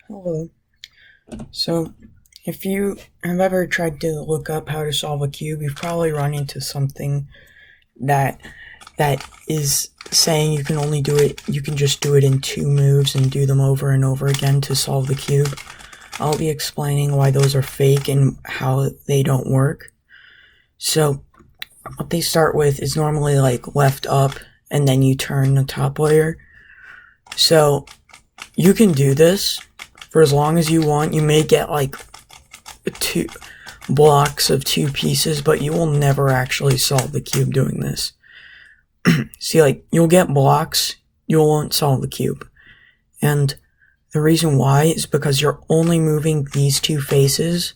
Hello. So, if you have ever tried to look up how to solve a cube, you've probably run into something that is saying you can just do it in 2 moves and do them over and over again to solve the cube. I'll be explaining why those are fake and how they don't work. So, what they start with is normally like left up and then you turn the top layer. So, you can do this for as long as you want. You may get like 2 blocks of 2 pieces, but you will never actually solve the cube doing this. See, like, you'll get blocks, you won't solve the cube. And the reason why is because you're only moving these 2 faces,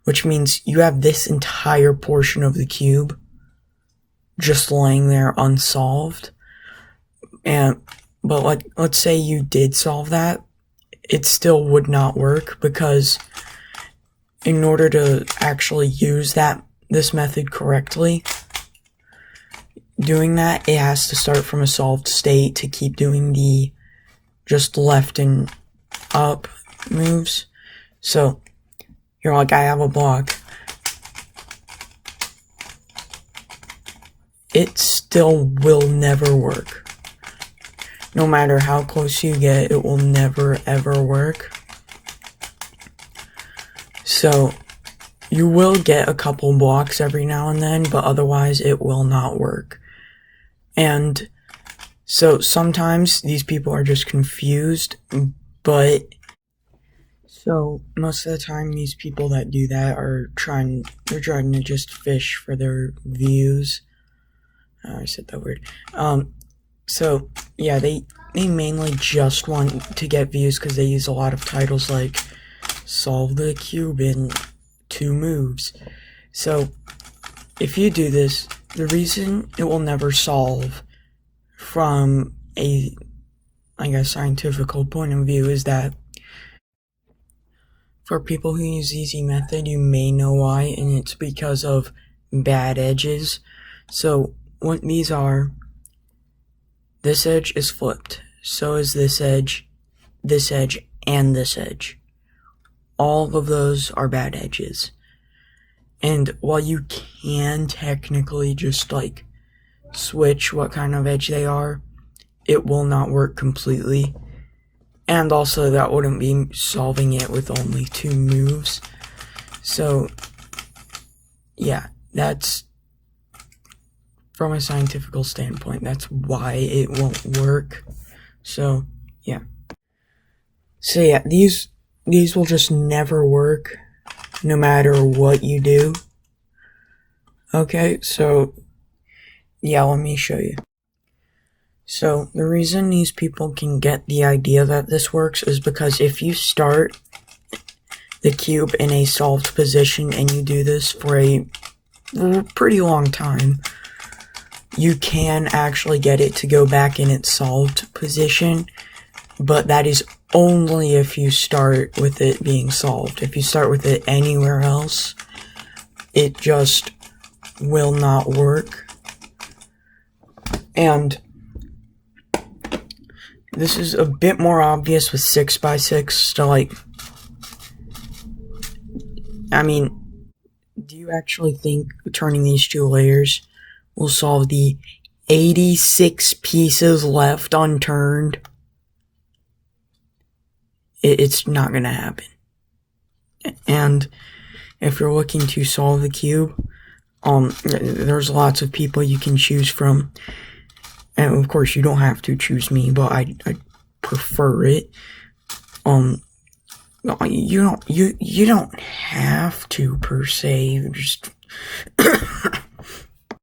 which means you have this entire portion of the cube just laying there unsolved. But like, let's say you did solve that, it still would not work, because in order to actually use this method correctly, doing that, it has to start from a solved state to keep doing the just left and up moves. So you're like, I have a block. It still will never work. No matter how close you get, it will never ever work. So you will get a couple blocks every now and then, but otherwise it will not work. And so sometimes these people are just confused, but so most of the time these people that do that are trying to just fish for their views. I said that word. So yeah, they mainly just want to get views because they use a lot of titles like solve the cube in 2 moves. So if you do this, the reason it will never solve from a, scientific point of view is that for people who use easy method, you may know why, and it's because of bad edges. So what these are, this edge is flipped, so is this edge, and this edge. All of those are bad edges. And while you can technically just like switch what kind of edge they are, it will not work completely. And also that wouldn't be solving it with only 2 moves. So yeah, that's, from a scientific standpoint, that's why it won't work. So yeah, these will just never work no matter what you do. Okay, so yeah, let me show you. So the reason these people can get the idea that this works is because if you start the cube in a solved position and you do this for a pretty long time, you can actually get it to go back in its solved position, but that is only if you start with it being solved. If you start with it anywhere else, it just will not work. And this is a bit more obvious with 6x6 to like, do you actually think turning these 2 layers will solve the 86 pieces left unturned? It's not gonna happen. And if you're looking to solve the cube, there's lots of people you can choose from. And of course, you don't have to choose me, but I prefer it. You don't have to per se. Just